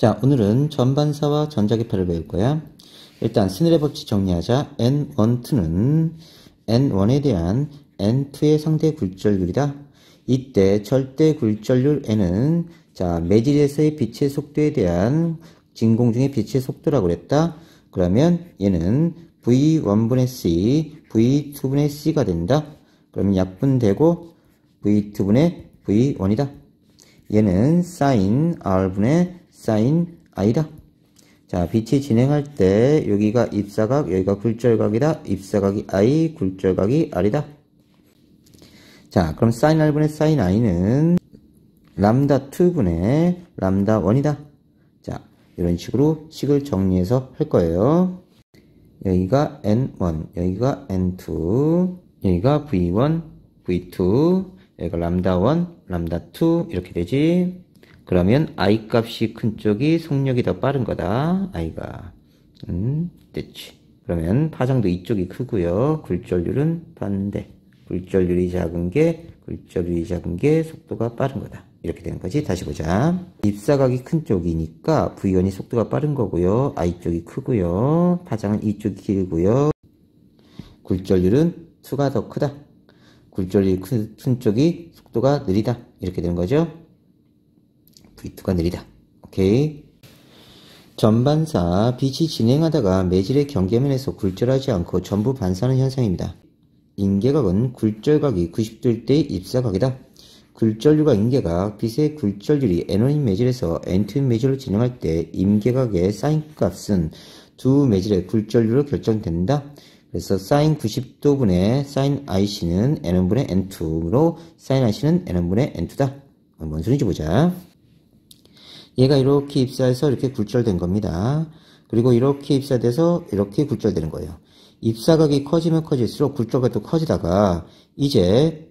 자, 오늘은 전반사와 전자기파를 배울 거야. 일단 스넬의 법칙 정리하자. N12는 N1에 대한 N2의 상대 굴절률이다. 이때 절대 굴절률 N은 자, 매질에서의 빛의 속도에 대한 진공 중의 빛의 속도라고 그랬다. 그러면 얘는 V1분의 C, V2분의 C가 된다. 그러면 약분되고 V2분의 V1이다. 얘는 sin R분의 sin I다. 자, 빛이 진행할 때 여기가 입사각, 여기가 굴절각이다. 입사각이 I, 굴절각이 R이다. 자, 그럼 sin R분의 sin I는 람다2분의 람다1이다. 자, 이런 식으로 식을 정리해서 할 거예요. 여기가 N1, 여기가 N2, 여기가 V1, V2, 여기가 람다1, 람다2 이렇게 되지. 그러면 I 값이 큰 쪽이 속력이 더 빠른 거다. I가. 됐지. 그러면 파장도 이쪽이 크고요. 굴절률은 반대. 굴절률이 작은 게 속도가 빠른 거다. 이렇게 되는 거지. 다시 보자. 입사각이 큰 쪽이니까 V1이 속도가 빠른 거고요. I 쪽이 크고요. 파장은 이쪽이 길고요. 굴절률은 2가 더 크다. 굴절률이 큰 쪽이 속도가 느리다. 이렇게 되는 거죠. V2가 느리다. 오케이. 전반사, 빛이 진행하다가 매질의 경계면에서 굴절하지 않고 전부 반사하는 현상입니다. 인계각은 굴절각이 90도일 때의 입사각이다. 굴절률과 인계각, 빛의 굴절률이 N1인 매질에서 N2인 매질로 진행할 때 임계각의 사인 값은 두 매질의 굴절률로 결정된다. 그래서 사인 90도분의 사인 IC는 N1분의 N2로 사인 IC는 N1분의 N2다. 뭔 소리인지 보자. 얘가 이렇게 입사해서 이렇게 굴절된 겁니다. 그리고 이렇게 입사돼서 이렇게 굴절되는 거예요. 입사각이 커지면 커질수록 굴절각도 커지다가 이제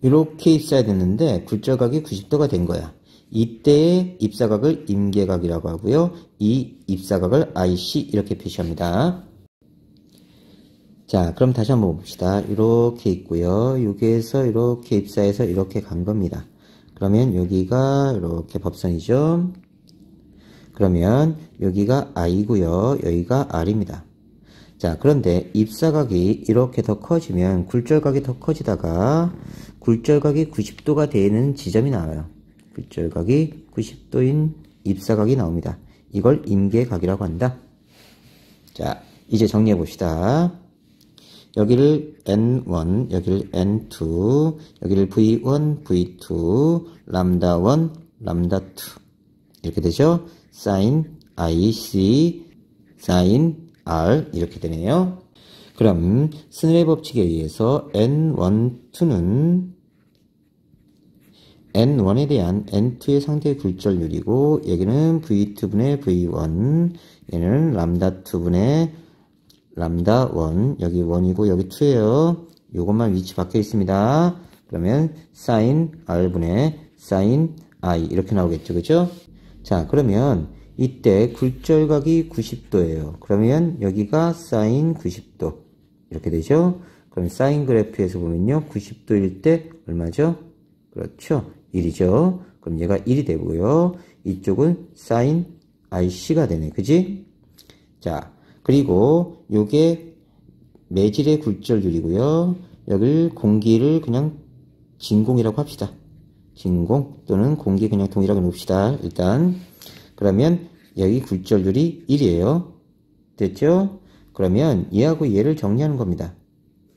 이렇게 입사해야 됐는데 굴절각이 90도가 된 거야. 이때의 입사각을 임계각이라고 하고요. 이 입사각을 IC 이렇게 표시합니다. 자, 그럼 다시 한번 봅시다. 이렇게 있고요. 여기에서 이렇게 입사해서 이렇게 간 겁니다. 그러면 여기가 이렇게 법선이죠. 그러면 여기가 I고요. 여기가 R입니다. 자, 그런데 입사각이 이렇게 더 커지면 굴절각이 더 커지다가 굴절각이 90도가 되는 지점이 나와요. 굴절각이 90도인 입사각이 나옵니다. 이걸 임계각이라고 한다. 자, 이제 정리해 봅시다. 여기를 N1, 여기를 N2, 여기를 V1, V2, 람다1, 람다2 이렇게 되죠. sin IC, sin R 이렇게 되네요. 그럼 스넬의 법칙에 의해서 N12는 N1에 대한 N2의 상대 굴절률이고 여기는 V2분의 V1, 얘는 람다2분의 람다1, 여기 1이고 여기 2예요. 요것만 위치 바뀌어 있습니다. 그러면 sin R분의 sin I 이렇게 나오겠죠. 그죠? 자, 그러면 이때 굴절각이 90도예요. 그러면 여기가 sin 90도 이렇게 되죠. 그럼 사인 그래프에서 보면요. 90도일 때 얼마죠? 그렇죠. 1이죠. 그럼 얘가 1이 되고요. 이쪽은 sin IC가 되네. 그지? 자, 그리고 요게 매질의 굴절률이고요. 여기를 공기를 그냥 진공이라고 합시다. 진공 또는 공기 그냥 동이라고 놓읍시다. 일단 그러면 여기 굴절률이 1이에요. 됐죠? 그러면 얘하고 얘를 정리하는 겁니다.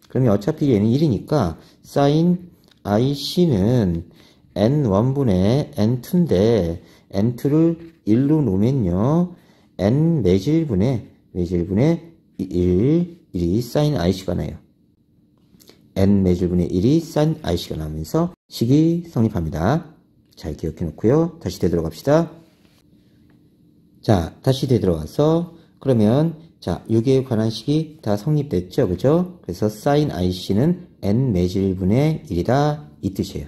그러면 어차피 얘는 1이니까 sin IC는 N1분의 N2인데 N2를 1로 놓으면요. N 매질분의 1이 sin IC가 나요. N 매질분의 1이 sin IC가 나오면서 식이 성립합니다. 잘 기억해 놓고요. 다시 되돌아갑시다. 자, 다시 되돌아와서 그러면 자, 여기에 관한 식이 다 성립됐죠. 그죠? 그래서 sin IC는 N 매질분의 1이다. 이 뜻이에요.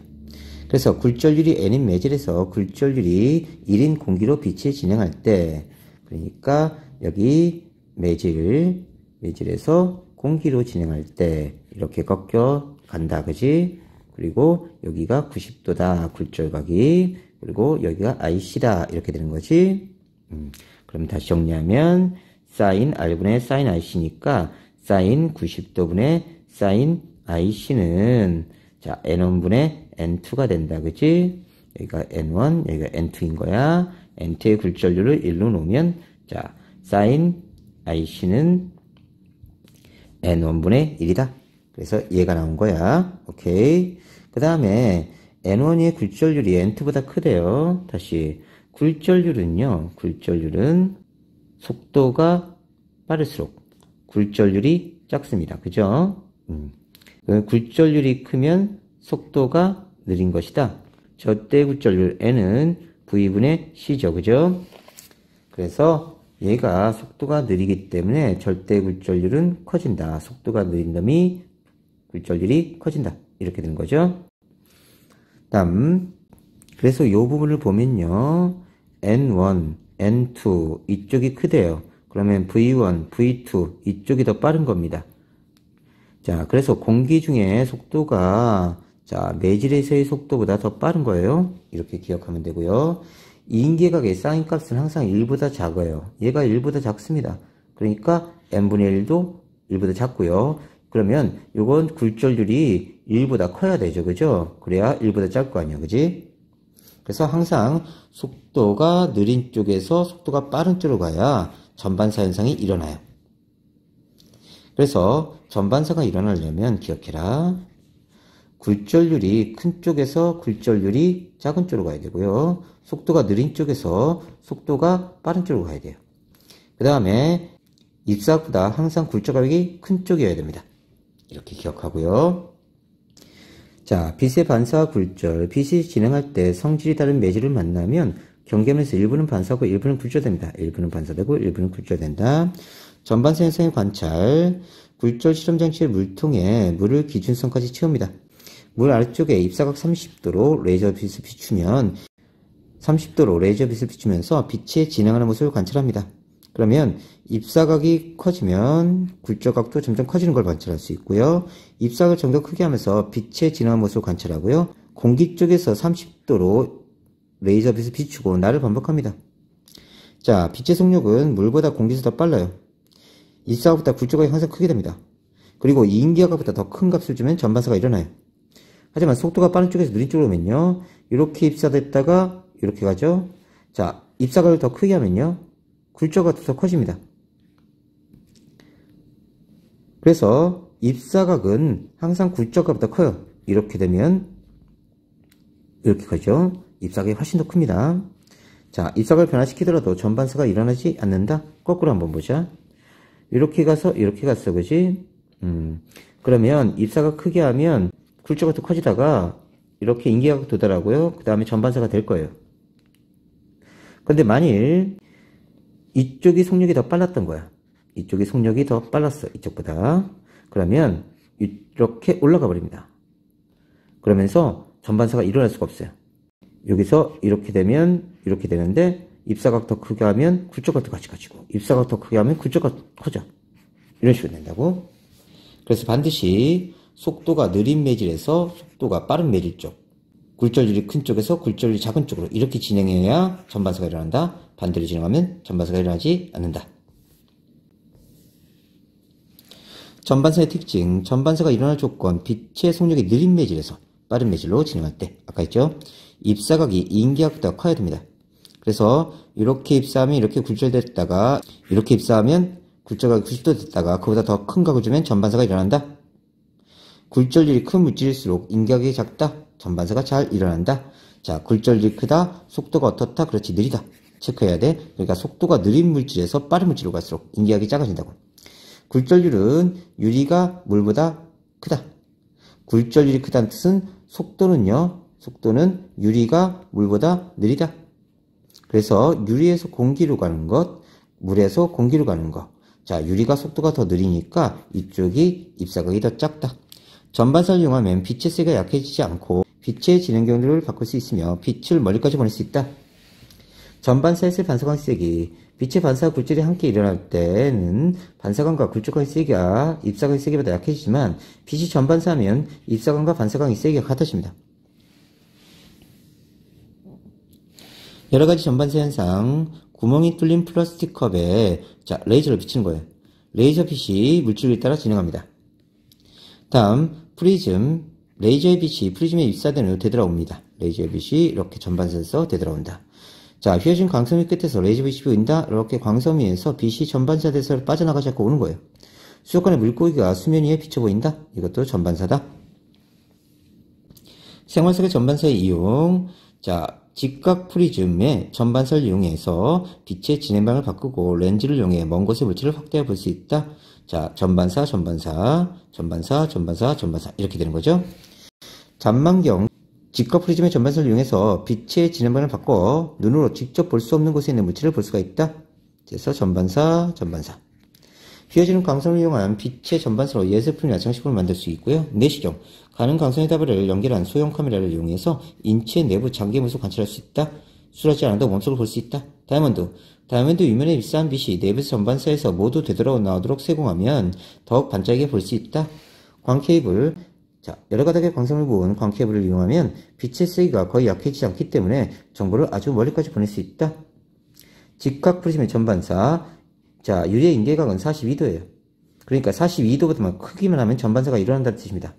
그래서 굴절률이 N인 매질에서 굴절률이 1인 공기로 빛이 진행할 때 그러니까 여기 매질에서 공기로 진행할 때 이렇게 꺾여 간다. 그지? 그리고 여기가 90도다. 굴절각이. 그리고 여기가 IC다. 이렇게 되는 거지. 그럼 다시 정리하면 사인 R분의 사인 IC니까 사인 90도분의 사인 IC는 자, N1분의 N2가 된다. 그지? 여기가 N1, 여기가 N2인 거야. N2의 굴절률을 1로 놓으면 자, 사인 IC는 N1분의 1이다. 그래서 얘가 나온 거야. 오케이. 그 다음에 N1의 굴절률이 N2보다 크대요. 다시 굴절률은 속도가 빠를수록 굴절률이 작습니다. 그죠? 굴절률이 크면 속도가 느린 것이다. 절대 굴절률 N은 V분의 C죠. 그죠? 그래서 얘가 속도가 느리기 때문에 절대 굴절률은 커진다. 속도가 느린 놈이 굴절률이 커진다. 이렇게 되는 거죠. 다음, 그래서 이 부분을 보면요. N1, N2 이쪽이 크대요. 그러면 V1, V2 이쪽이 더 빠른 겁니다. 자, 그래서 공기 중에 속도가 자, 매질에서의 속도보다 더 빠른 거예요. 이렇게 기억하면 되고요. 인계각의 사인 값은 항상 1보다 작아요. 얘가 1보다 작습니다. 그러니까 n분의 1도 1보다 작고요. 그러면 요건 굴절률이 1보다 커야 되죠. 그죠? 그래야 1보다 작을 거 아니야. 그지? 그래서 항상 속도가 느린 쪽에서 속도가 빠른 쪽으로 가야 전반사 현상이 일어나요. 그래서 전반사가 일어나려면 기억해라. 굴절률이 큰 쪽에서 굴절률이 작은 쪽으로 가야 되고요. 속도가 느린 쪽에서 속도가 빠른 쪽으로 가야 돼요. 그 다음에 입사각보다 항상 굴절각이 큰 쪽이어야 됩니다. 이렇게 기억하고요. 자, 빛의 반사와 굴절. 빛이 진행할 때 성질이 다른 매질을 만나면 경계면에서 일부는 반사하고 일부는 굴절됩니다. 일부는 반사되고 일부는 굴절된다. 전반사 현상의 관찰. 굴절 실험장치의 물통에 물을 기준선까지 채웁니다. 물 아래쪽에 입사각 30도로 레이저 빛을 비추면 30도로 레이저 빛을 비추면서 빛이 진행하는 모습을 관찰합니다. 그러면 입사각이 커지면 굴절각도 점점 커지는 걸 관찰할 수 있고요. 입사각을 점점 크게 하면서 빛의 진행하는 모습을 관찰하고요. 공기 쪽에서 30도로 레이저 빛을 비추고 나를 반복합니다. 자, 빛의 속력은 물보다 공기에서 더 빨라요. 입사각보다 굴절각이 항상 크게 됩니다. 그리고 인기각보다 더 큰 값을 주면 전반사가 일어나요. 하지만 속도가 빠른 쪽에서 느린 쪽으로 오면요. 이렇게 입사됐다가 이렇게 가죠. 자, 입사각을 더 크게 하면요. 굴절각도 더 커집니다. 그래서 입사각은 항상 굴절각보다 커요. 이렇게 되면 이렇게 가죠. 입사각이 훨씬 더 큽니다. 자, 입사각을 변화시키더라도 전반사가 일어나지 않는다. 거꾸로 한번 보자. 이렇게 가서 이렇게 갔어. 그지? 그러면 입사각 크게 하면 굴절각도 커지다가 이렇게 인기각 도달하고요. 그 다음에 전반사가 될 거예요. 그런데 만일 이쪽이 속력이 더 빨랐던 거야. 이쪽이 속력이 더 빨랐어. 이쪽보다. 그러면 이렇게 올라가 버립니다. 그러면서 전반사가 일어날 수가 없어요. 여기서 이렇게 되면 이렇게 되는데 입사각 더 크게 하면 굴절각도 같이 커지고 입사각 더 크게 하면 굴절각 커져. 이런 식으로 된다고. 그래서 반드시 속도가 느린 매질에서 속도가 빠른 매질 쪽, 굴절률이 큰 쪽에서 굴절률이 작은 쪽으로 이렇게 진행해야 전반사가 일어난다. 반대로 진행하면 전반사가 일어나지 않는다. 전반사의 특징, 전반사가 일어날 조건, 빛의 속력이 느린 매질에서 빠른 매질로 진행할 때, 아까 했죠? 입사각이 인기각보다 커야 됩니다. 그래서 이렇게 입사하면 이렇게 굴절됐다가 이렇게 입사하면 굴절각이 90도 됐다가 그보다 더 큰 각을 주면 전반사가 일어난다. 굴절률이 큰 물질일수록 인기각이 작다. 전반사가 잘 일어난다. 자, 굴절률이 크다. 속도가 어떻다. 그렇지, 느리다. 체크해야 돼. 그러니까 속도가 느린 물질에서 빠른 물질로 갈수록 인기각이 작아진다고. 굴절률은 유리가 물보다 크다. 굴절률이 크다는 뜻은 속도는요. 속도는 유리가 물보다 느리다. 그래서 유리에서 공기로 가는 것, 물에서 공기로 가는 것. 자, 유리가 속도가 더 느리니까 이쪽이 입사각이 더 작다. 전반사를 이용하면 빛의 세기가 약해지지 않고 빛의 진행 경로를 바꿀 수 있으며 빛을 멀리까지 보낼 수 있다. 전반사에서의 반사광 세기, 빛의 반사와 굴절이 함께 일어날 때는 반사광과 굴절광의 세기가 입사광의 세기보다 약해지지만 빛이 전반사하면 입사광과 반사광의 세기가 같아집니다. 여러가지 전반사 현상, 구멍이 뚫린 플라스틱 컵에 자 레이저를 비치는 거예요. 레이저 빛이 물줄기에 따라 진행합니다. 다음 프리즘, 레이저의 빛이 프리즘에 입사된 후 되돌아옵니다. 레이저의 빛이 이렇게 전반사에서 되돌아온다. 자, 휘어진 광섬유 끝에서 레이저 빛이 보인다. 이렇게 광섬유에서 빛이 전반사돼서 빠져나가지 않고 오는 거예요. 수족관의 물고기가 수면 위에 비쳐 보인다. 이것도 전반사다. 생활석의 전반사의 이용. 자, 직각 프리즘의 전반사를 이용해서 빛의 진행방을 바꾸고 렌즈를 이용해 먼 곳의 물체를 확대해 볼 수 있다. 자, 전반사, 전반사, 전반사, 전반사, 전반사 이렇게 되는 거죠. 잔망경, 직각 프리즘의 전반사를 이용해서 빛의 진행방을 바꿔 눈으로 직접 볼 수 없는 곳에 있는 물체를 볼 수가 있다. 그래서 전반사, 전반사. 휘어지는 광선을 이용한 빛의 전반사로 예술품이나 장식품을 만들 수 있고요. 내시경, 가는 광선의 다발을 연결한 소형 카메라를 이용해서 인체 내부 장기의 모습을 관찰할 수 있다. 술하지 않아도 몸속을 볼 수 있다. 다이아몬드 위면의 잎사한 빛이 내부 전반사에서 모두 되돌아 나오도록 세공하면 더욱 반짝이게 볼 수 있다. 광케이블, 자, 여러 가닥의 광선을 부은 광케이블을 이용하면 빛의 세기가 거의 약해지지 않기 때문에 정보를 아주 멀리까지 보낼 수 있다. 직각 프리즘의 전반사, 자, 유리의 인계각은 42도예요. 그러니까 42도보다만 크기만 하면 전반사가 일어난다는 뜻입니다.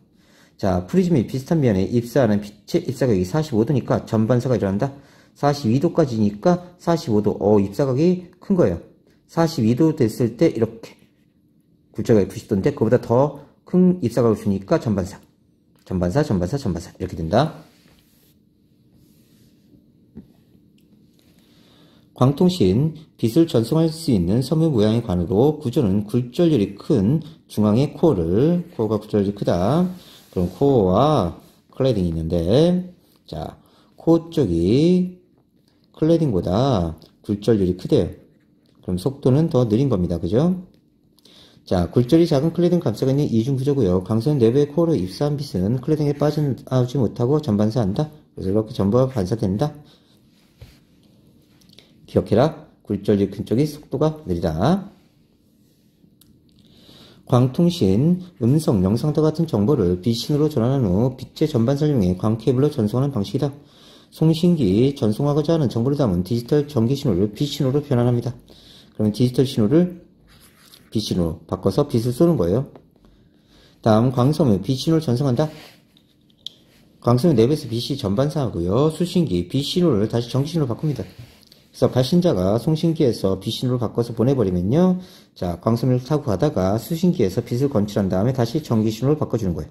자, 프리즘이 비슷한 면에 입사하는 빛의 입사각이 45도니까 전반사가 일어난다. 42도까지니까 45도, 입사각이 큰 거예요. 42도 됐을 때 이렇게 굴절각이 90도인데 그보다 더 큰 입사각을 주니까 전반사. 전반사, 전반사, 전반사 이렇게 된다. 광통신, 빛을 전송할 수 있는 섬유 모양의 관으로 구조는 굴절률이 큰 중앙의 코어가 굴절률이 크다. 그럼 코어와 클레딩이 있는데, 자, 코어 쪽이 클레딩보다 굴절률이 크대요. 그럼 속도는 더 느린 겁니다. 그죠? 자, 굴절이 작은 클레딩 감싸고 있는 이중 구조고요. 광선 내부의 코어로 입사한 빛은 클레딩에 빠져나오지 못하고 전반사한다. 그래서 이렇게 전부가 반사된다. 기억해라. 굴절이 큰 쪽이 속도가 느리다. 광통신, 음성, 영상과 같은 정보를 빛신호로 전환한 후 빛의 전반사를 이용해 광케이블로 전송하는 방식이다. 송신기, 전송하고자 하는 정보를 담은 디지털 전기 신호를 빛신호로 변환합니다. 그러면 디지털 신호를 빛신호로 바꿔서 빛을 쏘는 거예요. 다음 광섬유, 빛신호를 전송한다. 광섬유 내부에서 빛이 전반사하고요. 수신기, 빛신호를 다시 전기신호로 바꿉니다. 그래서 발신자가 송신기에서 빛신호를 바꿔서 보내버리면요. 자, 광섬유를 타고 가다가 수신기에서 빛을 건출한 다음에 다시 전기신호를 바꿔주는 거예요.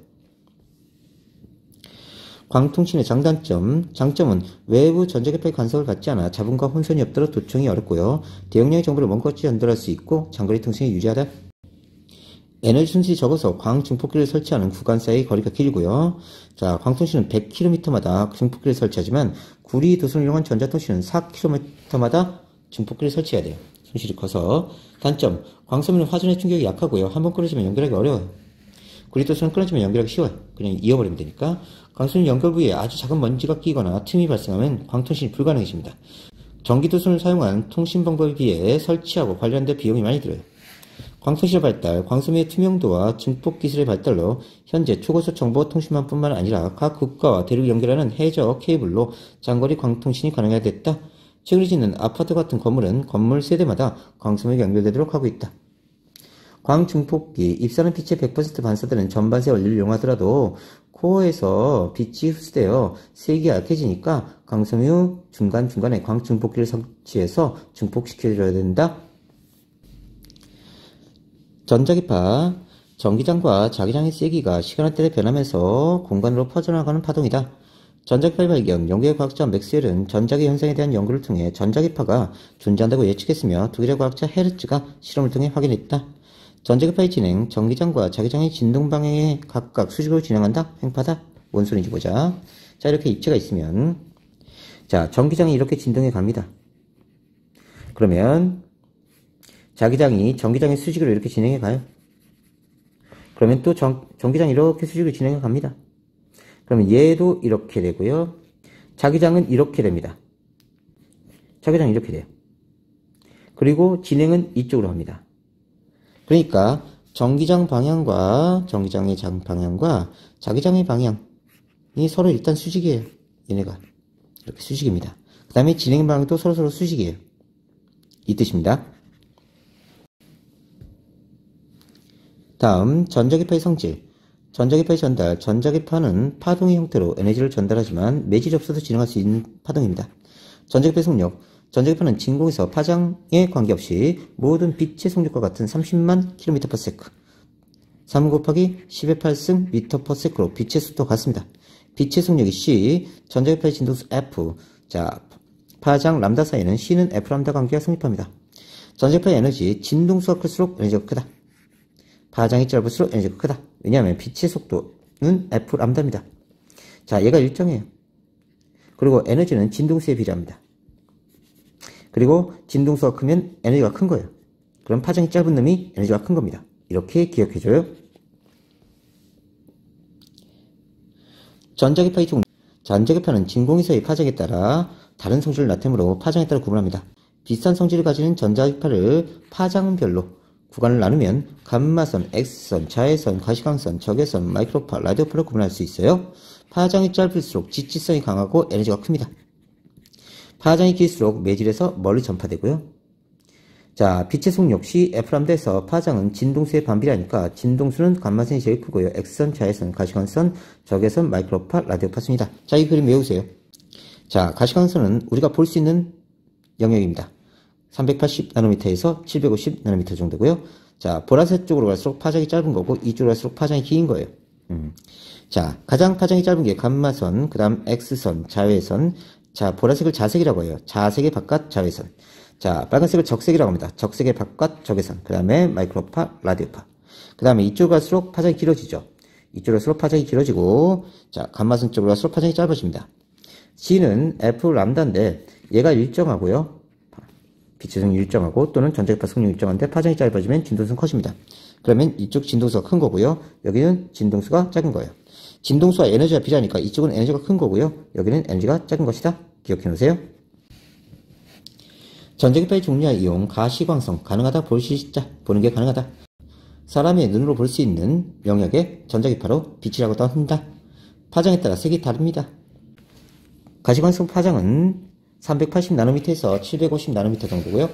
광통신의 장단점, 장점은 외부 전자기파의 간섭을 받지 않아 잡음과 혼선이 없도록 도청이 어렵고요. 대용량의 정보를 먼곳이 전달할 수 있고 장거리 통신이 유리하다. 에너지 손실이 적어서 광 증폭기를 설치하는 구간 사이의 거리가 길고요. 자, 광통신은 100km마다 증폭기를 설치하지만 구리 도선을 이용한 전자통신은 4km마다 증폭기를 설치해야 돼요. 손실이 커서. 단점, 광섬유는 화전의 충격이 약하고요. 한번 끊어지면 연결하기 어려워요. 구리 도선은 끊어지면 연결하기 쉬워요. 그냥 이어버리면 되니까. 광선유 연결 부위에 아주 작은 먼지가 끼거나 틈이 발생하면 광통신이 불가능해집니다. 전기도선을 사용한 통신 방법에 비해 설치하고 관련된 비용이 많이 들어요. 광통신의 발달, 광섬유의 투명도와 증폭 기술의 발달로 현재 초고속 정보 통신망 뿐만 아니라 각 국가와 대륙을 연결하는 해저 케이블로 장거리 광통신이 가능하게 됐다. 최근에 짓는 아파트 같은 건물은 건물 세대마다 광섬유가 연결되도록 하고 있다. 광증폭기, 입사하는 빛의 100% 반사되는 전반세 원리를 이용하더라도 코어에서 빛이 흡수되어 세기가 약해지니까 광섬유 중간중간에 광증폭기를 설치해서 증폭시켜줘야 된다. 전자기파, 전기장과 자기장의 세기가 시간에 따라 변하면서 공간으로 퍼져나가는 파동이다. 전자기파의 발견, 영국의 과학자 맥스웰은 전자기 현상에 대한 연구를 통해 전자기파가 존재한다고 예측했으며 독일의 과학자 헤르츠가 실험을 통해 확인했다. 전자기파의 진행, 전기장과 자기장의 진동 방향에 각각 수직으로 진행한다? 횡파다? 뭔 소리인지 보자. 자, 이렇게 입체가 있으면, 자, 전기장이 이렇게 진동해 갑니다. 그러면, 자기장이 전기장의 수직으로 이렇게 진행해 가요. 그러면 또 전기장이 이렇게 수직으로 진행해 갑니다. 그러면 얘도 이렇게 되고요. 자기장은 이렇게 됩니다. 자기장은 이렇게 돼요. 그리고 진행은 이쪽으로 합니다. 그러니까 전기장 방향과 전기장의 방향과 자기장의 방향이 서로 일단 수직이에요. 얘네가 이렇게 수직입니다. 그 다음에 진행 방향도 서로서로 수직이에요. 이 뜻입니다. 다음 전자기파의 성질. 전자기파의 전달. 전자기파는 파동의 형태로 에너지를 전달하지만 매질이 없어도 진행할 수 있는 파동입니다. 전자기파의 속력. 전자기파는 진공에서 파장에 관계없이 모든 빛의 속력과 같은 30만 km/s 3 곱하기 10의 8승 m/s로 빛의 속도가 같습니다. 빛의 속력이 c, 전자기파의 진동수 f. 자, 파장 람다 사이에는 c는 f 람다 관계가 성립합니다. 전자기파의 에너지, 진동수가 클수록 에너지가 크다. 파장이 짧을수록 에너지가 크다. 왜냐하면 빛의 속도는 f 람다입니다. 자, 얘가 일정해요. 그리고 에너지는 진동수에 비례합니다. 그리고 진동수가 크면 에너지가 큰 거예요. 그럼 파장이 짧은 놈이 에너지가 큰 겁니다. 이렇게 기억해줘요. 전자기파의 종류. 전자기파는 진공에서의 파장에 따라 다른 성질을 나타내므로 파장에 따라 구분합니다. 비슷한 성질을 가지는 전자기파를 파장별로 구간을 나누면 감마선, X선, 자외선, 가시광선, 적외선, 마이크로파, 라디오파로 구분할 수 있어요. 파장이 짧을수록 지치성이 강하고 에너지가 큽니다. 파장이 길수록 매질에서 멀리 전파되고요. 자, 빛의 속력 C, F람다에서 파장은 진동수에 반비례하니까 진동수는 감마선이 제일 크고요. X선, 자외선, 가시광선, 적외선, 마이크로파, 라디오파 순이다. 자, 이 그림 외우세요. 자, 가시광선은 우리가 볼 수 있는 영역입니다. 380나노미터에서 750나노미터 정도고요. 자, 보라색 쪽으로 갈수록 파장이 짧은 거고 이쪽으로 갈수록 파장이 긴 거예요. 자, 가장 파장이 짧은 게 감마선, 그 다음 X선, 자외선. 자, 보라색을 자색이라고 해요. 자색의 바깥 자외선. 자, 빨간색을 적색이라고 합니다. 적색의 바깥 적외선. 그 다음에 마이크로파, 라디오파. 그 다음에 이쪽으로 갈수록 파장이 길어지죠. 이쪽으로 갈수록 파장이 길어지고, 자, 감마선 쪽으로 갈수록 파장이 짧아집니다. C는 F 람다인데 얘가 일정하고요. 빛의 속력이 일정하고 또는 전자기파 속력이 일정한데 파장이 짧아지면 진동수는 커집니다. 그러면 이쪽 진동수가 큰 거고요. 여기는 진동수가 작은 거예요. 진동수와 에너지가 비례하니까 이쪽은 에너지가 큰 거고요. 여기는 에너지가 작은 것이다. 기억해 놓으세요. 전자기파의 종류와 이용, 가시광선, 가능하다, 볼 수 있다, 보는 게 가능하다. 사람의 눈으로 볼 수 있는 영역의 전자기파로 빛이라고도 한다. 파장에 따라 색이 다릅니다. 가시광선 파장은 380나노미터에서 750나노미터 정도고요.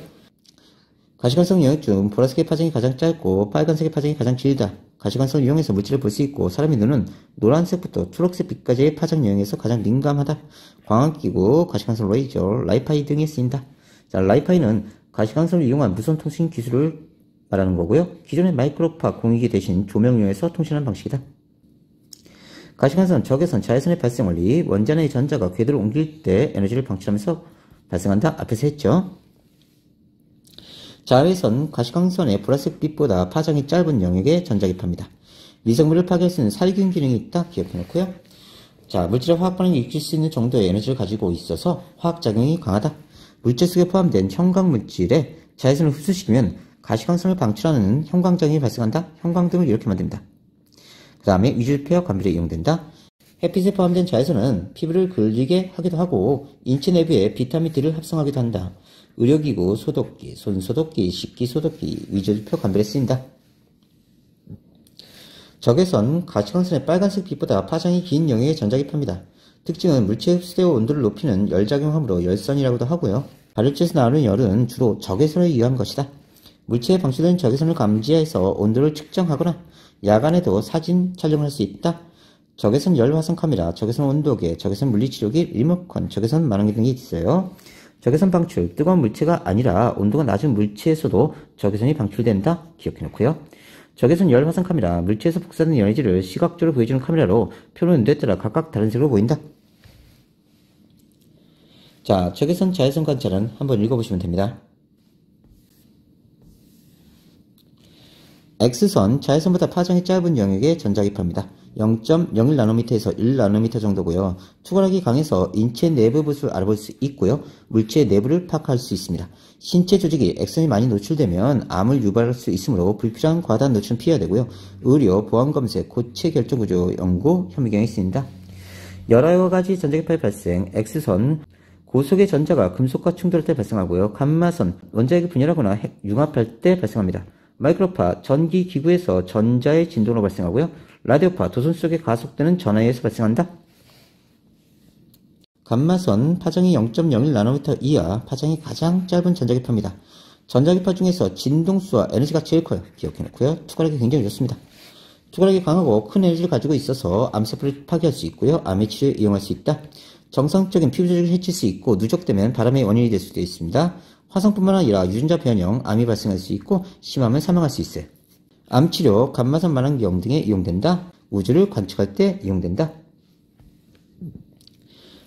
가시광선 영역 중 보라색의 파장이 가장 짧고 빨간색의 파장이 가장 길다. 가시광선을 이용해서 물질을 볼 수 있고 사람의 눈은 노란색부터 초록색 빛까지의 파장 영역에서 가장 민감하다. 광학기구, 가시광선 레이저, 라이파이 등에 쓰인다. 자, 라이파이는 가시광선을 이용한 무선 통신 기술을 말하는 거고요. 기존의 마이크로파 공유기 대신 조명용에서 통신하는 방식이다. 가시광선, 적외선, 자외선의 발생 원리, 원자 내의 전자가 궤도를 옮길 때 에너지를 방출하면서 발생한다. 앞에서 했죠. 자외선, 가시광선의 보라색 빛보다 파장이 짧은 영역의 전자기파입니다. 미생물을 파괴할 수 있는 살균 기능이 있다. 기억해 놓고요. 자, 물질의 화학 반응이 일으킬 수 있는 정도의 에너지를 가지고 있어서 화학작용이 강하다. 물질 속에 포함된 형광물질에 자외선을 흡수시키면 가시광선을 방출하는 형광작용이 발생한다. 형광등을 이렇게 만듭니다. 그 다음에 위줄 폐역 감별에 이용된다. 햇빛에 포함된 자외선은 피부를 글리게 하기도 하고 인체 내부에 비타민 D를 합성하기도 한다. 의료기구, 소독기, 손소독기, 식기소독기, 위줄표 감별에 쓰인다. 적외선, 가시광선의 빨간색 빛보다 파장이 긴 영역의 전자기파입니다. 특징은 물체에 흡수되어 온도를 높이는 열작용하므로 열선이라고도 하고요. 발열체에서 나오는 열은 주로 적외선에 의한 것이다. 물체에 방출된 적외선을 감지해서 온도를 측정하거나 야간에도 사진 촬영을 할 수 있다. 적외선 열화성 카메라, 적외선 온도계, 적외선 물리치료기, 리모컨, 적외선 만원기 등이 있어요. 적외선 방출, 뜨거운 물체가 아니라 온도가 낮은 물체에서도 적외선이 방출된다. 기억해 놓고요. 적외선 열화성 카메라, 물체에서 복사된 에너지를 시각적으로 보여주는 카메라로 표는 온도에 따라 각각 다른 색으로 보인다. 자, 적외선, 자외선 관찰은 한번 읽어보시면 됩니다. X선, 자외선보다 파장이 짧은 영역의 전자기파입니다. 0.01나노미터에서 1나노미터 정도고요. 투과력이 강해서 인체 내부 부수를 알아볼 수 있고요. 물체 내부를 파악할 수 있습니다. 신체 조직이 X선이 많이 노출되면 암을 유발할 수 있으므로 불필요한 과다한 노출은 피해야 되고요. 의료, 보안검색, 고체 결정구조 연구, 현미경에 쓰인다. 여러 가지 전자기파의 발생, X선, 고속의 전자가 금속과 충돌할 때 발생하고요. 감마선, 원자핵이 분열하거나 융합할 때 발생합니다. 마이크로파, 전기기구에서 전자의 진동으로 발생하고요. 라디오파, 도선 속에 가속되는 전하에 의해서 발생한다. 감마선 파장이 0.01나노미터 이하 파장이 가장 짧은 전자기파입니다. 전자기파 중에서 진동수와 에너지가 제일 커요. 기억해놓고요. 투과력이 굉장히 좋습니다. 투과력이 강하고 큰 에너지를 가지고 있어서 암세포를 파괴할 수 있고요. 암의 치료에 이용할 수 있다. 정상적인 피부 조직을 해칠 수 있고 누적되면 바람의 원인이 될 수도 있습니다. 화성뿐만 아니라 유전자 변형, 암이 발생할 수 있고 심하면 사망할 수 있어요. 암치료, 감마선 만환경 등에 이용된다. 우주를 관측할 때 이용된다.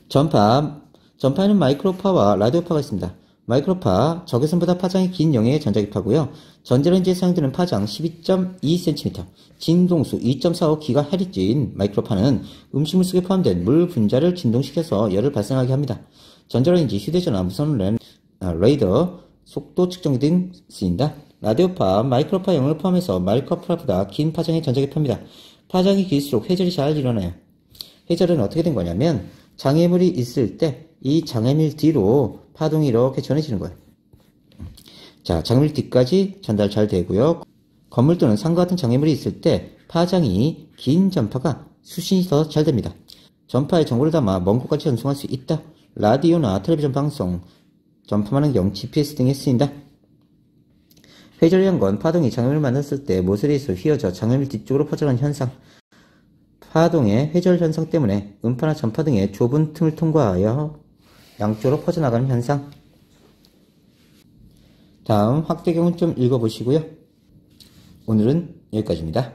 전파에는 마이크로파와 라디오파가 있습니다. 마이크로파, 적외선보다 파장이 긴 영역의 전자기파고요. 전자레인지에 사용되는 파장 12.2cm, 진동수 2.45GHz인 마이크로파는 음식물 속에 포함된 물 분자를 진동시켜서 열을 발생하게 합니다. 전자레인지, 휴대전화, 무선 레이더, 속도 측정기 등 쓰인다. 라디오파, 마이크로파 영역을 포함해서 마이크로파보다 긴 파장의 전자기파입니다. 파장이 길수록 회절이 잘 일어나요. 회절은 어떻게 된 거냐면 장애물이 있을 때 이 장애물 뒤로 파동이 이렇게 전해지는 거예요. 자, 장애물 뒤까지 전달 잘 되고요. 건물 또는 산과 같은 장애물이 있을 때 파장이 긴 전파가 수신이 더 잘 됩니다. 전파에 정보를 담아 먼 곳까지 전송할 수 있다. 라디오나 텔레비전 방송, 전파만환경, GPS 등에 쓰인다. 회절이란 건 파동이 장애물을 만났을 때 모서리에서 휘어져 장애물 뒤쪽으로 퍼져가는 현상. 파동의 회절 현상 때문에 음파나 전파 등의 좁은 틈을 통과하여 양쪽으로 퍼져나가는 현상. 다음 확대경은 좀 읽어보시고요. 오늘은 여기까지입니다.